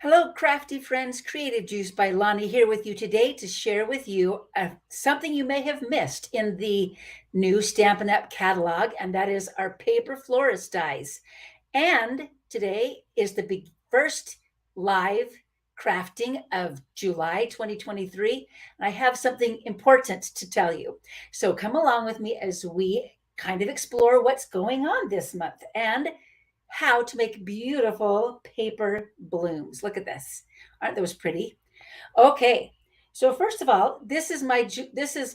Hello, crafty friends. Creative Juice by Lonnie here with you today to share with you something you may have missed in the new Stampin' Up! Catalog, and that is our Paper Florist dies. And today is the first live crafting of July 2023. And I have something important to tell you. So come along with me as we kind of explore what's going on this month and how to make beautiful paper blooms. Look at this. Aren't those pretty? Okay. So first of all, this is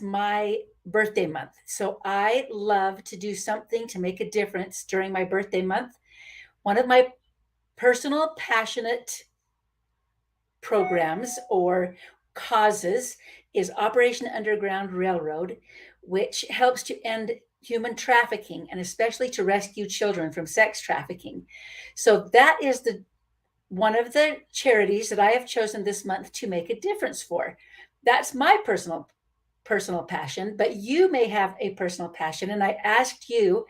my birthday month. So I love to do something to make a difference during my birthday month. One of my personal passionate programs or causes is Operation Underground Railroad, which helps to end human trafficking and especially to rescue children from sex trafficking. So that is the one of the charities that I have chosen this month to make a difference for. That's my personal passion, but you may have a personal passion, and I asked you,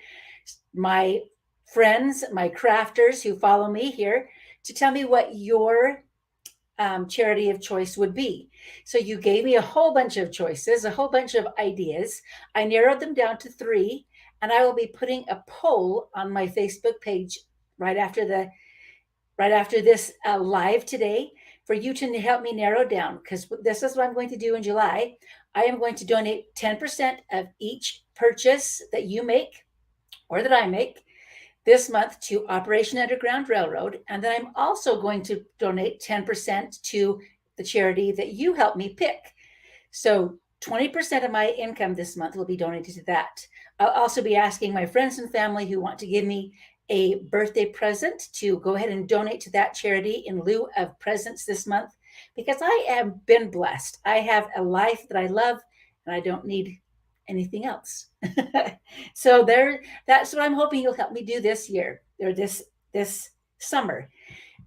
my friends, my crafters who follow me here, to tell me what your charity of choice would be. So you gave me a whole bunch of choices, a whole bunch of ideas. I narrowed them down to three, and I will be putting a poll on my Facebook page right after this live today for you to help me narrow down, because this is what I'm going to do in July. I am going to donate 10% of each purchase that you make or that I make this month to Operation Underground Railroad. And then I'm also going to donate 10% to the charity that you help me pick. So 20% of my income this month will be donated to that. I'll also be asking my friends and family who want to give me a birthday present to go ahead and donate to that charity in lieu of presents this month, because I have been blessed. I have a life that I love and I don't need anything else. So that's what I'm hoping you'll help me do this year or this summer.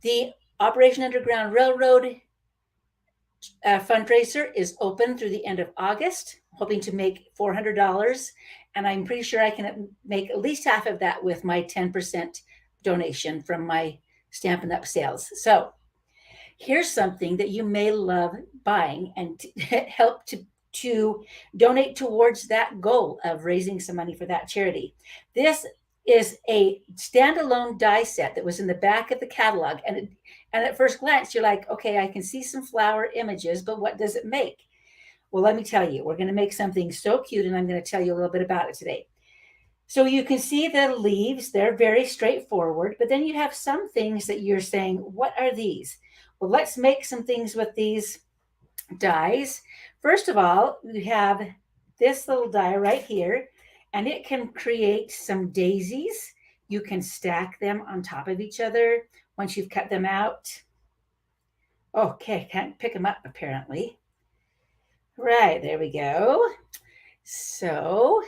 The Operation Underground Railroad fundraiser is open through the end of August, hoping to make $400. And I'm pretty sure I can make at least half of that with my 10% donation from my Stampin' Up! Sales. So here's something that you may love buying and help to donate towards that goal of raising some money for that charity. This is a standalone die set that was in the back of the catalog. And at first glance, you're like, okay, I can see some flower images, but what does it make? Well, let me tell you, we're going to make something so cute, and I'm going to tell you a little bit about it today. So you can see the leaves, they're very straightforward, but then you have some things that you're saying, what are these? Well, let's make some things with these dies. First of all, we have this little die right here, and it can create some daisies. You can stack them on top of each other once you've cut them out. Okay, can't pick them up apparently. Right, there we go. So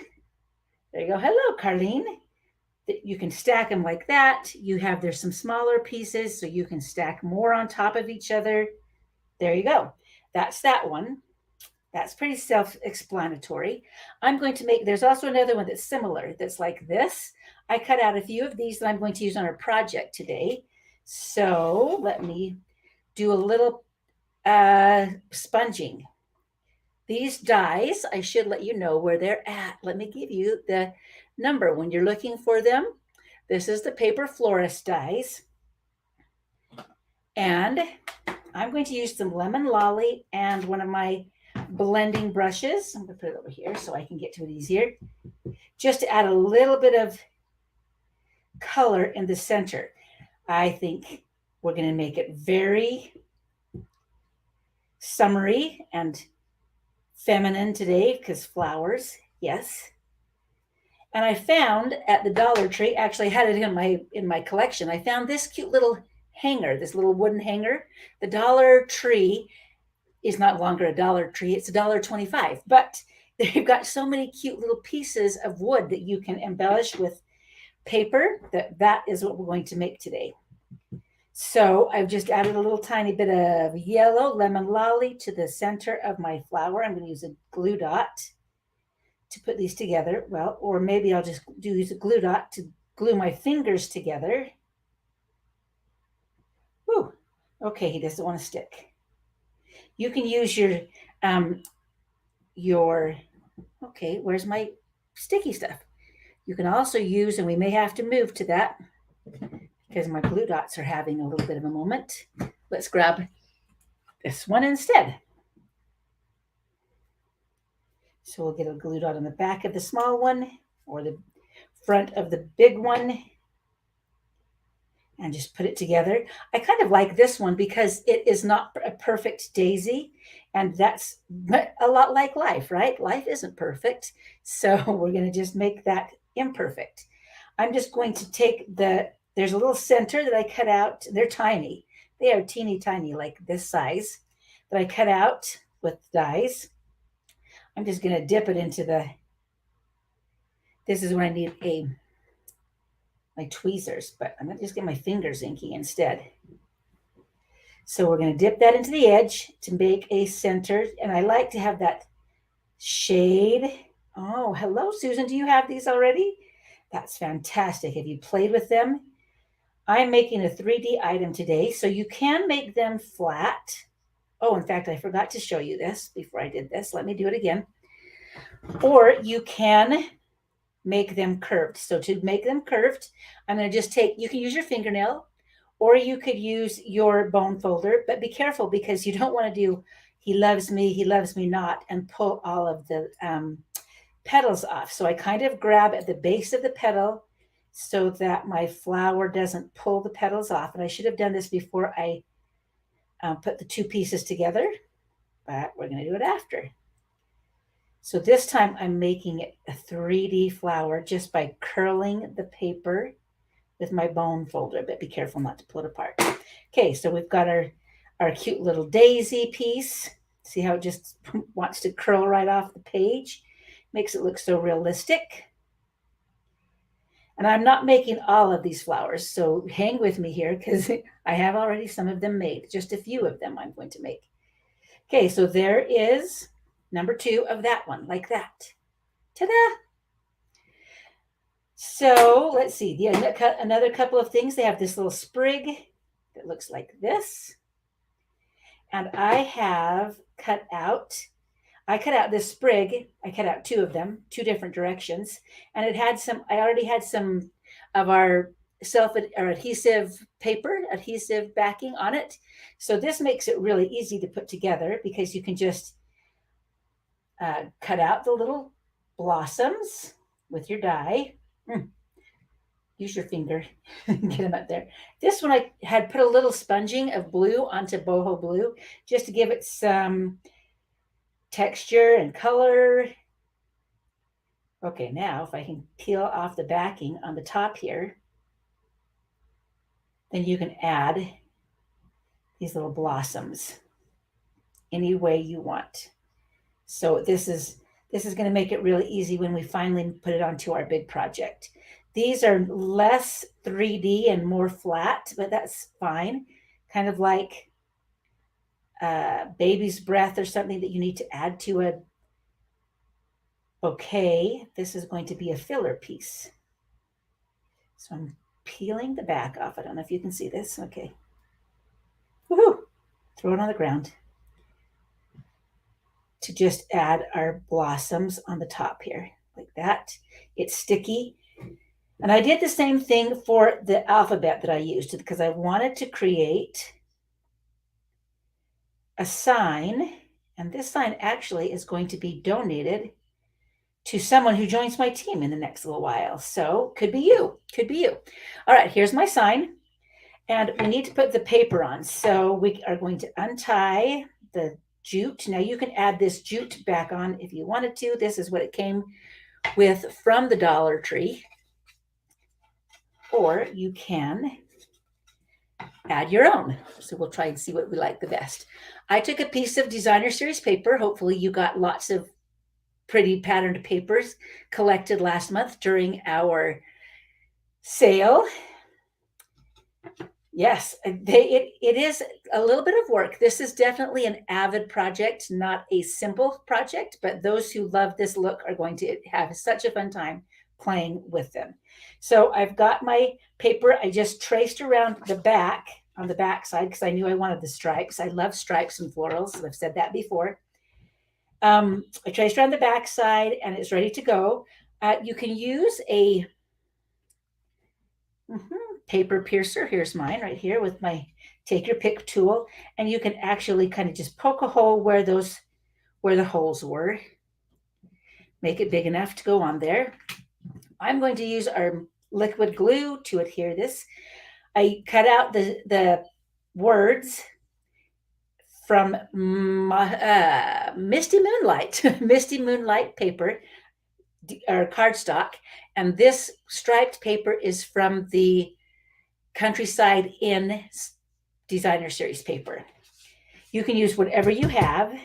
there you go. Hello, Carlene. You can stack them like that. There's some smaller pieces, so you can stack more on top of each other. There you go. That's that one. That's pretty self-explanatory. There's also another one that's similar, that's like this. I cut out a few of these that I'm going to use on our project today. So let me do a little sponging. These dies, I should let you know where they're at. Let me give you the number when you're looking for them. This is the Paper Florist dies. And I'm going to use some Lemon Lolly and one of my blending brushes. I'm going to put it over here so I can get to it easier. Just to add a little bit of color in the center. I think we're going to make it very summery and feminine today because flowers, yes. And I found at the Dollar Tree, actually I had it in my collection, I found this cute little hanger, this little wooden hanger. The Dollar Tree is not longer a Dollar Tree, it's $1.25, but they've got so many cute little pieces of wood that you can embellish with paper. That is what we're going to make today. So I've just added a little tiny bit of yellow lemon lolly to the center of my flower. I'm going to use a glue dot to put these together. Well, or maybe I'll just use a glue dot to glue my fingers together. Whew. Okay, he doesn't want to stick. You can use your, okay, where's my sticky stuff? You can also use, and we may have to move to that because my glue dots are having a little bit of a moment. Let's grab this one instead. So we'll get a glue dot on the back of the small one or the front of the big one and just put it together. I kind of like this one because it is not a perfect daisy, and that's a lot like life, right? Life isn't perfect, so we're going to just make that imperfect. I'm just going to take there's a little center that I cut out. They're tiny. They are teeny tiny, like this size, that I cut out with dies. I'm just going to dip it into this is when I need my tweezers, but I'm going to just get my fingers inky instead. So we're going to dip that into the edge to make a center. And I like to have that shade. Oh, hello, Susan. Do you have these already? That's fantastic. Have you played with them? I'm making a 3D item today, so you can make them flat. Oh, in fact, I forgot to show you this before I did this. Let me do it again. Or you can make them curved. So to make them curved, I'm going to just you can use your fingernail or you could use your bone folder, but be careful because you don't want to do he loves me not, and pull all of the petals off. So I kind of grab at the base of the petal so that my flower doesn't pull the petals off. And I should have done this before I put the two pieces together, but we're going to do it after. So this time I'm making it a 3D flower just by curling the paper with my bone folder, but be careful not to pull it apart. Okay, so we've got our cute little daisy piece. See how it just wants to curl right off the page? Makes it look so realistic. And I'm not making all of these flowers, so hang with me here because I have already some of them made. Just a few of them I'm going to make. Okay, so there is number 2 of that one, like that. Ta-da! So let's see. Another couple of things. They have this little sprig that looks like this. And I cut out this sprig. I cut out 2 of them, 2 different directions. And I already had some of our adhesive paper, adhesive backing on it. So this makes it really easy to put together because you can just cut out the little blossoms with your die. Use your finger, get them up there. This one I had put a little sponging of blue onto boho blue just to give it some texture and color. Okay, now if I can peel off the backing on the top here, then you can add these little blossoms any way you want. So this is going to make it really easy when we finally put it onto our big project. These are less 3D and more flat, but that's fine. Kind of like baby's breath or something that you need to add to a bouquet. This is going to be a filler piece. So I'm peeling the back off. I don't know if you can see this. Okay. Woohoo! Throw it on the ground to just add our blossoms on the top here, like that. It's sticky. And I did the same thing for the alphabet that I used because I wanted to create a sign. And this sign actually is going to be donated to someone who joins my team in the next little while. So could be you, could be you. All right, here's my sign. And we need to put the paper on. So we are going to untie the jute. Now you can add this jute back on if you wanted to. This is what it came with from the Dollar Tree. Or you can add your own. So we'll try and see what we like the best. I took a piece of designer series paper. Hopefully you got lots of pretty patterned papers collected last month during our sale. Yes, it is a little bit of work. This is definitely an avid project, not a simple project, but those who love this look are going to have such a fun time playing with them. So I've got my paper. I just traced around the back on the back side because I knew I wanted the stripes. I love stripes and florals. I've said that before. I traced around the back side and it's ready to go. You can use a paper piercer. Here's mine right here with my take your pick tool. And you can actually kind of just poke a hole where the holes were. Make it big enough to go on there. I'm going to use our liquid glue to adhere this. I cut out the words from Misty Moonlight, Misty Moonlight paper or cardstock. And this striped paper is from the Countryside Inn Designer Series paper. You can use whatever you have.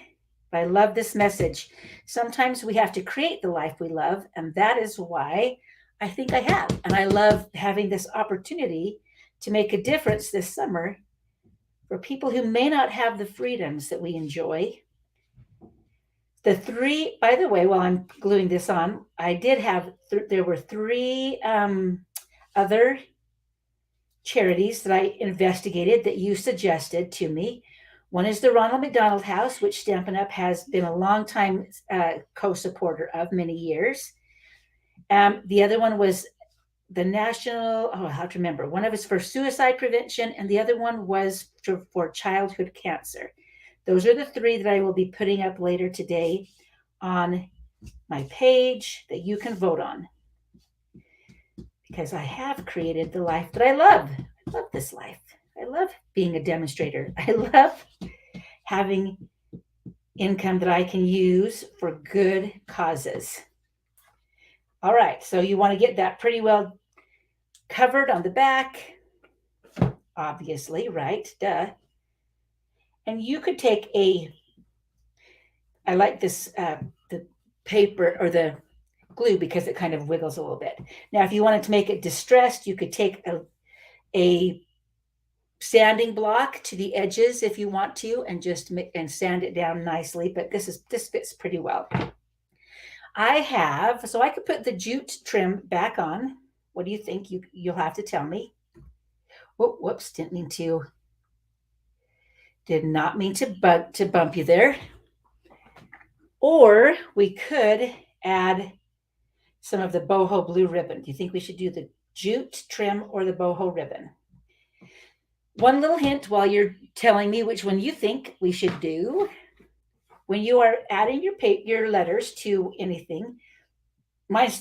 I love this message. Sometimes we have to create the life we love, and that is why I think I have. And I love having this opportunity to make a difference this summer for people who may not have the freedoms that we enjoy. The three, by the way, while I'm gluing this on, I did have, there were three other charities that I investigated that you suggested to me. One is the Ronald McDonald House, which Stampin' Up! Has been a long time co-supporter of many years. The other one was the National, I have to remember, one of it's for suicide prevention, and the other one was for childhood cancer. Those are the three that I will be putting up later today on my page that you can vote on. Because I have created the life that I love. I love this life. I love being a demonstrator. I love having income that I can use for good causes. All right, so you want to get that pretty well covered on the back, obviously, right? Duh. And you could take I like this, the paper or the glue because it kind of wiggles a little bit. Now, if you wanted to make it distressed, you could take a sanding block to the edges if you want to, and just sand it down nicely. But this fits pretty well. So I could put the jute trim back on. What do you think? You'll have to tell me. Whoops, did not mean to bump you there. Or we could add some of the boho blue ribbon. Do you think we should do the jute trim or the boho ribbon? One little hint while you're telling me which one you think we should do. When you are adding your letters to anything, mine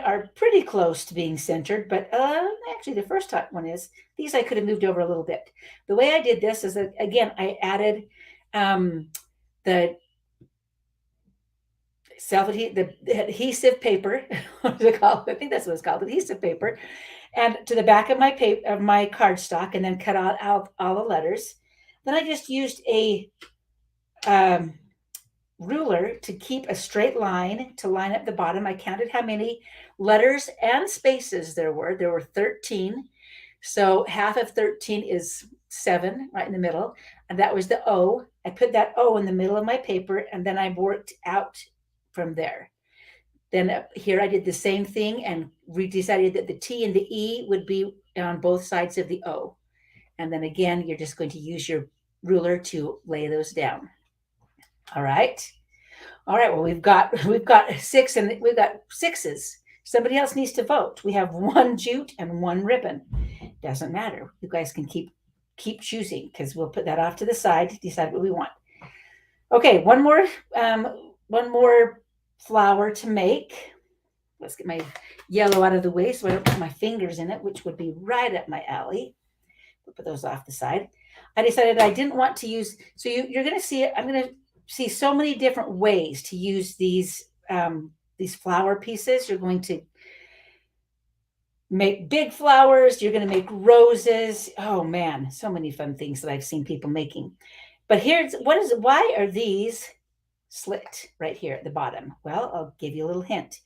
are pretty close to being centered, but actually the first one is. These I could have moved over a little bit. The way I did this is that, again, I added the adhesive paper. What is it called? I think that's what it's called, adhesive paper, and to the back of my cardstock, and then cut out all the letters. Then I just used a ruler to keep a straight line to line up the bottom. I counted how many letters and spaces there were. There were 13. So half of 13 is 7 right in the middle. And that was the O. I put that O in the middle of my paper, and then I worked out from there. Then here I did the same thing, and we decided that the T and the E would be on both sides of the O. And then again, you're just going to use your ruler to lay those down. All right. Well, we've got 6, and we've got 6s. Somebody else needs to vote. We have 1 jute and 1 ribbon. Doesn't matter. You guys can keep choosing, because we'll put that off to the side to decide what we want. Okay, one more flower to make. Let's get my yellow out of the way so I don't put my fingers in it, which would be right up my alley. We'll put those off the side. I decided I didn't want to use, so you're going to see it. I'm going to see so many different ways to use these flower pieces. You're going to make big flowers. You're going to make roses. Oh man, so many fun things that I've seen people making. But why are these slit right here at the bottom? Well, I'll give you a little hint.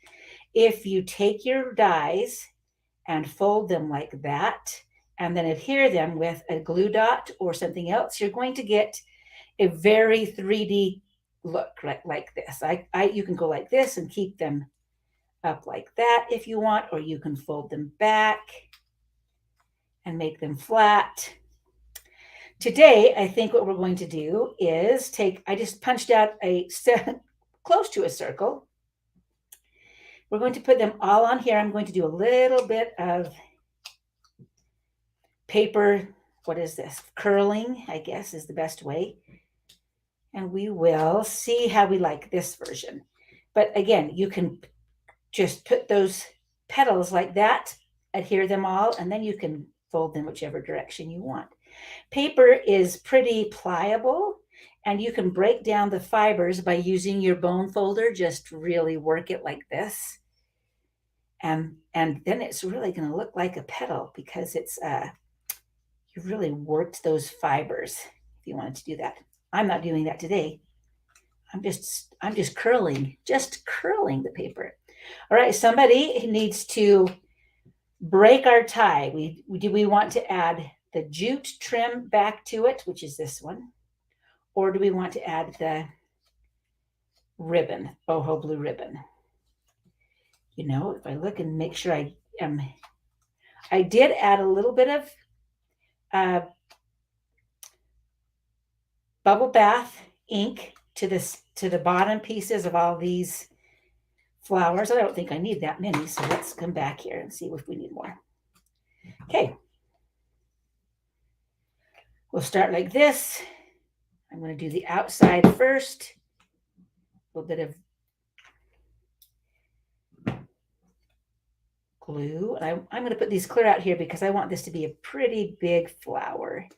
If you take your dies and fold them like that, and then adhere them with a glue dot or something else, you're going to get a very 3D look like this. You can go like this and keep them up like that if you want, or you can fold them back and make them flat. Today, I think what we're going to do is I just punched out close to a circle. We're going to put them all on here. I'm going to do a little bit of paper, what is this? Curling, I guess, is the best way. And we will see how we like this version. But again, you can just put those petals like that, adhere them all, and then you can fold them whichever direction you want. Paper is pretty pliable, and you can break down the fibers by using your bone folder. Just really work it like this. And then it's really going to look like a petal because it's you really worked those fibers if you wanted to do that. I'm not doing that today. I'm just curling the paper. All right, somebody needs to break our tie. Do we want to add the jute trim back to it, which is this one, or do we want to add the ribbon, boho blue ribbon? You know, if I look and make sure I did add a little bit of bubble bath ink to the bottom pieces of all these flowers. I don't think I need that many, so let's come back here and see if we need more. Okay. We'll start like this. I'm going to do the outside first. A little bit of glue. I'm going to put these clear out here because I want this to be a pretty big flower.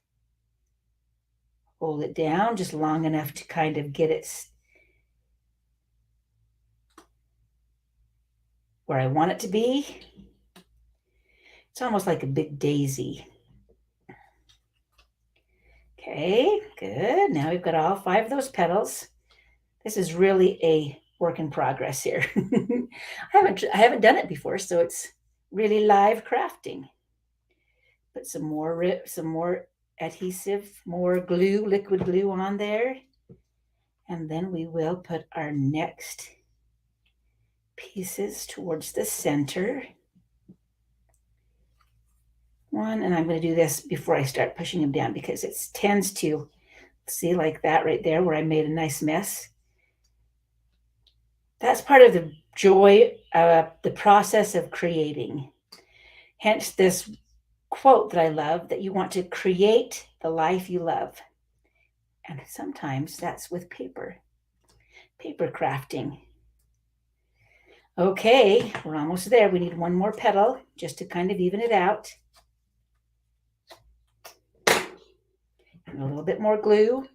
Hold it down just long enough to kind of get it where I want it to be. It's almost like a big daisy. Okay, good. Now we've got all 5 of those petals. This is really a work in progress here. I haven't done it before, so it's really live crafting. Put some more adhesive, more glue, liquid glue on there. And then we will put our next pieces towards the center. One, and I'm going to do this before I start pushing them down because it tends to, see, like that right there where I made a nice mess. That's part of the joy of the process of creating. Hence this quote that I love, that you want to create the life you love. And sometimes that's with paper crafting. Okay, we're almost there. We need one more petal just to kind of even it out. And a little bit more glue.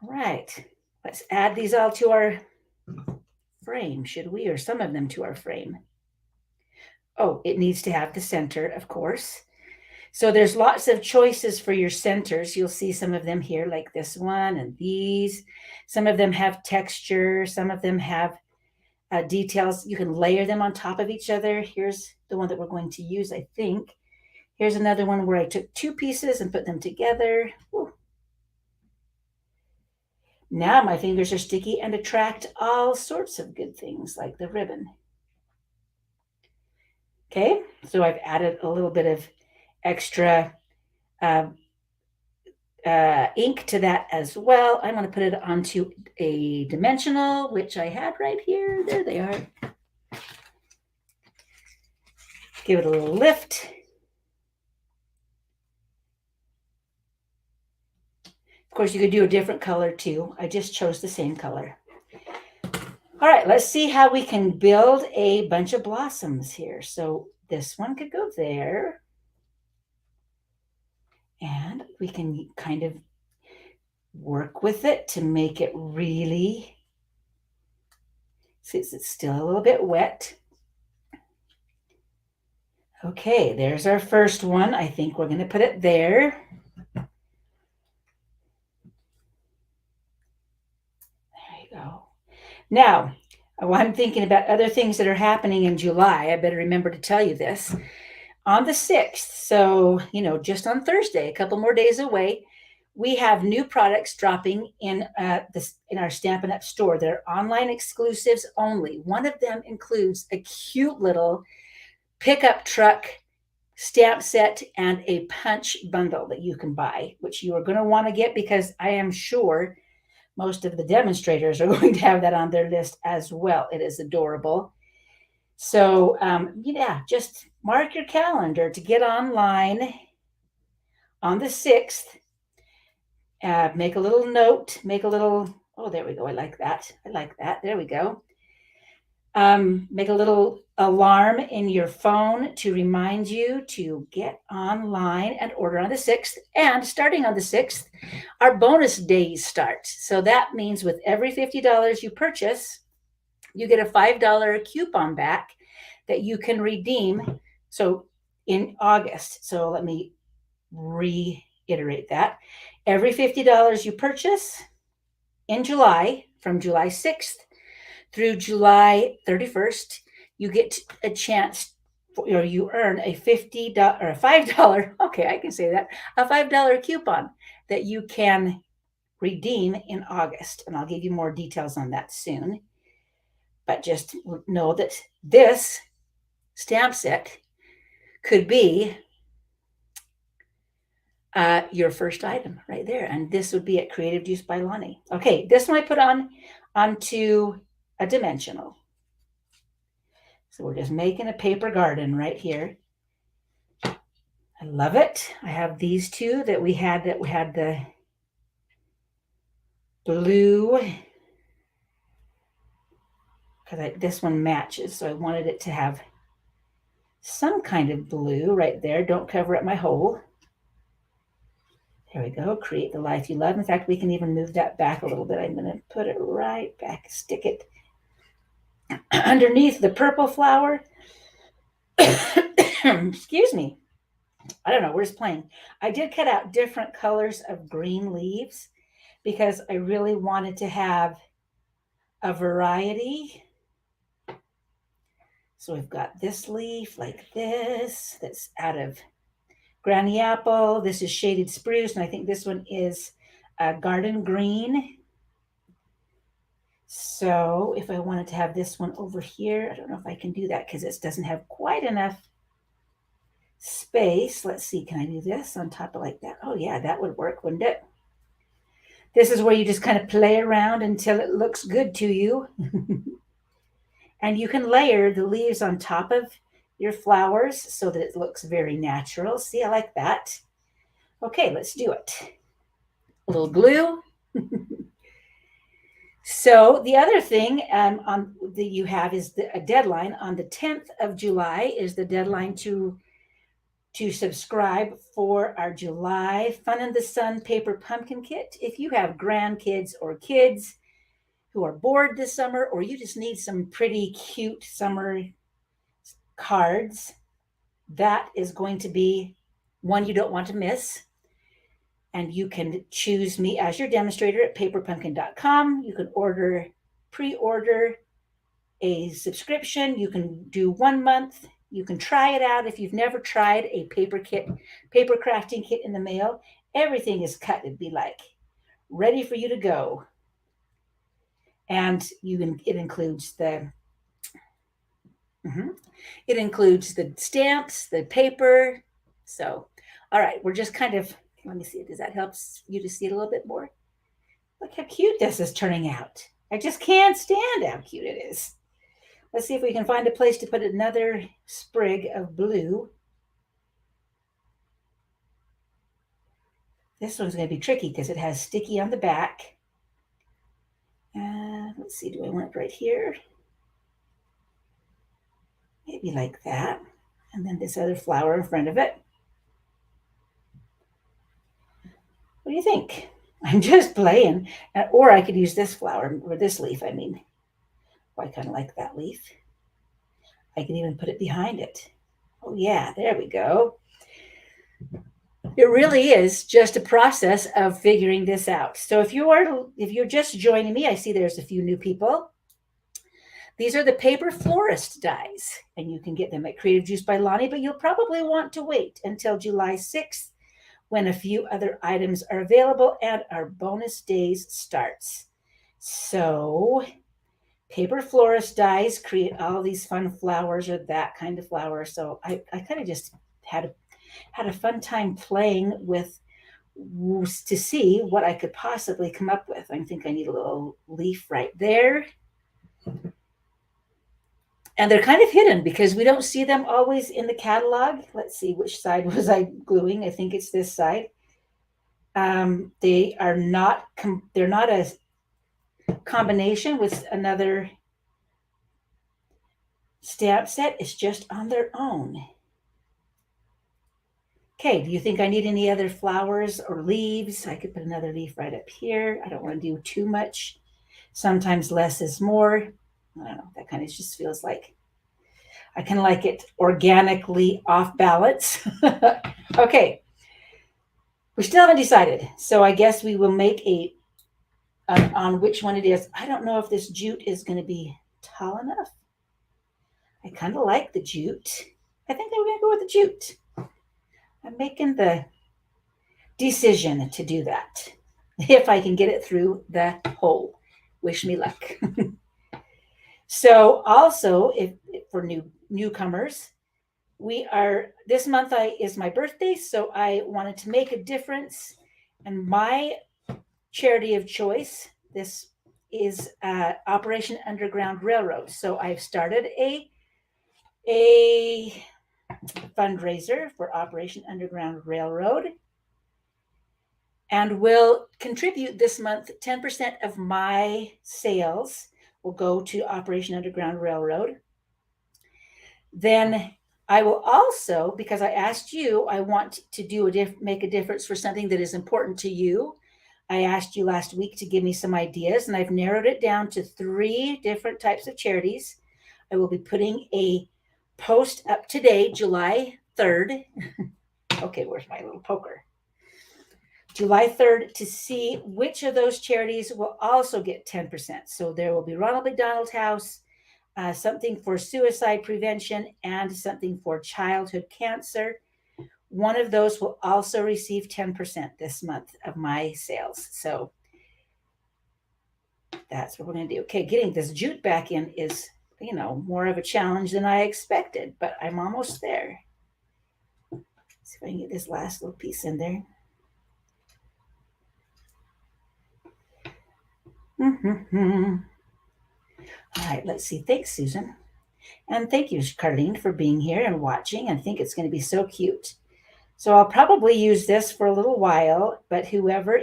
All right, let's add these all to our frame, should we? Or some of them to our frame. Oh, it needs to have the center, of course. So there's lots of choices for your centers. You'll see some of them here, like this one and these. Some of them have texture. Some of them have details. You can layer them on top of each other. Here's the one that we're going to use, I think. Here's another one where I took 2 pieces and put them together. Whew. Now my fingers are sticky and attract all sorts of good things like the ribbon. Okay, so I've added a little bit of extra ink to that as well. I'm going to put it onto a dimensional, which I had right here. There they are. Give it a little lift. Of course, you could do a different color too. I just chose the same color. All right, let's see how we can build a bunch of blossoms here. So this one could go there. And we can kind of work with it to make it really, since it's still a little bit wet. Okay, there's our first one. I think we're going to put it there. There you go. Now, I'm thinking about other things that are happening in July. I better remember to tell you this. On the 6th, so, just on Thursday, a couple more days away, we have new products dropping in our Stampin' Up! Store. They're online exclusives only. One of them includes a cute little pickup truck stamp set and a punch bundle that you can buy, which you are going to want to get because I am sure most of the demonstrators are going to have that on their list as well. It is adorable. So, yeah, just mark your calendar to get online on the 6th. Make a little note, make a little, oh, there we go. I like that. I like that. There we go. Make a little alarm in your phone to remind you to get online and order on the 6th. And starting on the 6th, our bonus days start. So that means with every $50 you purchase, you get a $5 coupon back that you can redeem. So in August. So let me reiterate that. Every $50 you purchase in July, from July 6th through July 31st, you get a chance or you earn a $50 or a $5, okay, I can say that, a $5 coupon that you can redeem in August. And I'll give you more details on that soon. But just know that this stamp set could be your first item right there. And this would be at Creative Juice by Lonnie. Okay, this one I put onto a dimensional. So we're just making a paper garden right here. I love it. I have these two that we had the blue, because this one matches. So I wanted it to have some kind of blue right there. Don't cover up my hole. There we go. Create the life you love. In fact, we can even move that back a little bit. I'm going to put it right back, stick it underneath the purple flower. Excuse me. I don't know. We're just playing. I did cut out different colors of green leaves because I really wanted to have a variety. So we've got this leaf like this that's out of Granny Apple. This is shaded spruce, and I think this one is garden green. So if I wanted to have this one over here, I don't know if I can do that because it doesn't have quite enough space. Let's see, can I do this on top of like that? Oh yeah, that would work, wouldn't it? This is where you just kind of play around until it looks good to you. And you can layer the leaves on top of your flowers so that it looks very natural. See, I like that. Okay, let's do it. A little glue. So the other thing on that you have is a deadline. On the 10th of July is the deadline to subscribe for our July Fun in the Sun paper pumpkin kit. If you have grandkids or kids who are bored this summer, or you just need some pretty cute summer cards, that is going to be one you don't want to miss. And you can choose me as your demonstrator at paperpumpkin.com. You can pre-order a subscription. You can do 1 month. You can try it out. If you've never tried a paper crafting kit in the mail, everything is cut. It'd be like ready for you to go. And it includes the stamps, the paper. So, all right, we're just kind of, let me see. Does that help you to see it a little bit more? Look how cute this is turning out. I just can't stand how cute it is. Let's see if we can find a place to put another sprig of blue. This one's going to be tricky because it has sticky on the back. Let's see, do I want it right here? Maybe like that. And then this other flower in front of it. What do you think? I'm just playing. Or I could use this flower, or this leaf, I mean. Oh, I kind of like that leaf. I can even put it behind it. Oh yeah, there we go. It really is just a process of figuring this out. So if you're just joining me, I see there's a few new people. These are the Paper Florist dies, and you can get them at Creative Juice by Lonnie, but you'll probably want to wait until July 6th when a few other items are available and our bonus days starts. So Paper Florist dies create all these fun flowers or that kind of flower. So I kind of just had a fun time playing with to see what I could possibly come up with. I think I need a little leaf right there. And they're kind of hidden because we don't see them always in the catalog. Let's see, which side was I gluing? I think it's this side. They are not, they're not a combination with another stamp set. It's just on their own. Okay, do you think I need any other flowers or leaves? I could put another leaf right up here. I don't want to do too much. Sometimes less is more. I don't know. That kind of just feels like I kind of like it organically off balance. Okay. We still haven't decided. So I guess we will make on which one it is. I don't know if this jute is going to be tall enough. I kind of like the jute. I think I'm going to go with the jute. I'm making the decision to do that. If I can get it through the hole. Wish me luck. So also, if for newcomers, this month is my birthday, so I wanted to make a difference. And my charity of choice, this is Operation Underground Railroad. So I've started a fundraiser for Operation Underground Railroad, and will contribute this month 10% of my sales will go to Operation Underground Railroad. Then I will also, because I asked you, I want to make a difference for something that is important to you. I asked you last week to give me some ideas, and I've narrowed it down to 3 different types of charities. I will be putting a post up today, July 3rd. Okay, where's my little poker? July 3rd, to see which of those charities will also get 10%. So there will be Ronald McDonald House, something for suicide prevention, and something for childhood cancer. One of those will also receive 10% this month of my sales. So that's what we're going to do. Okay, getting this jute back in is, more of a challenge than I expected, but I'm almost there. Let's see if I can get this last little piece in there. All right, let's see. Thanks, Susan. And thank you, Carlene, for being here and watching. I think it's going to be so cute. So I'll probably use this for a little while, but whoever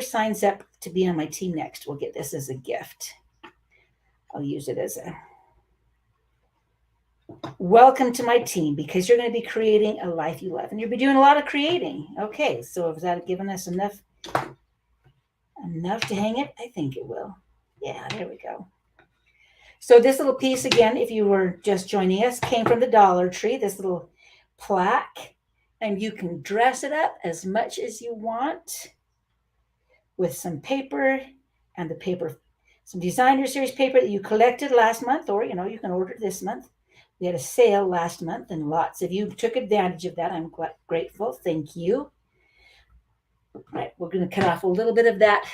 signs up to be on my team next will get this as a gift. I'll use it as a welcome to my team, because you're going to be creating a life you love, and you'll be doing a lot of creating. Okay, so has that given us enough to hang it? I think it will. Yeah, there we go. So this little piece, again, if you were just joining us, came from the Dollar Tree, this little plaque, and you can dress it up as much as you want with some paper and some designer series paper that you collected last month, or, you can order this month. We had a sale last month, and lots of you took advantage of that. I'm grateful. Thank you. All right, we're going to cut off a little bit of that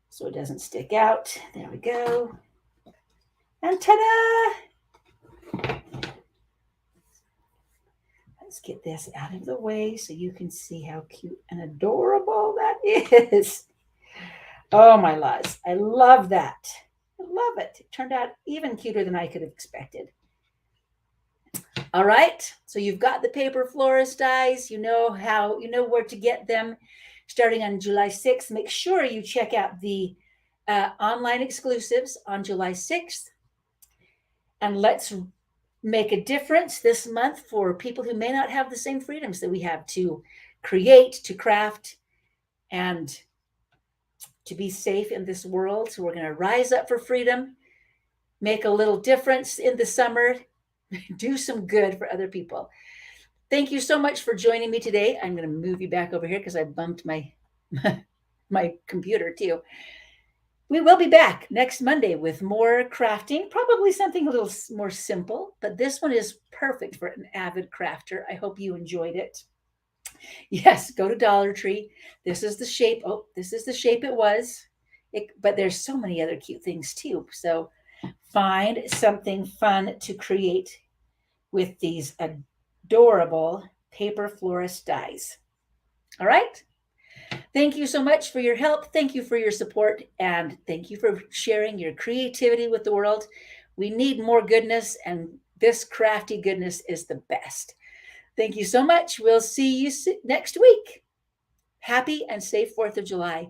so it doesn't stick out. There we go. And ta-da! Let's get this out of the way so you can see how cute and adorable that is. Oh, my loves. I love that. I love it. It turned out even cuter than I could have expected. All right. So you've got the Paper Florist dies. You know where to get them starting on July 6th. Make sure you check out the online exclusives on July 6th. And let's make a difference this month for people who may not have the same freedoms that we have to create, to craft, and to be safe in this world. So we're going to rise up for freedom, make a little difference in the summer, do some good for other people. Thank you so much for joining me today. I'm going to move you back over here because I bumped my computer too. We will be back next Monday with more crafting, probably something a little more simple, but this one is perfect for an avid crafter. I hope you enjoyed it. Yes, go to Dollar Tree. This is the shape. Oh, this is the shape it was. But there's so many other cute things too. So find something fun to create with these adorable Paper Florist dies. All right. Thank you so much for your help. Thank you for your support. And thank you for sharing your creativity with the world. We need more goodness, and this crafty goodness is the best. Thank you so much. We'll see you next week. Happy and safe 4th of July.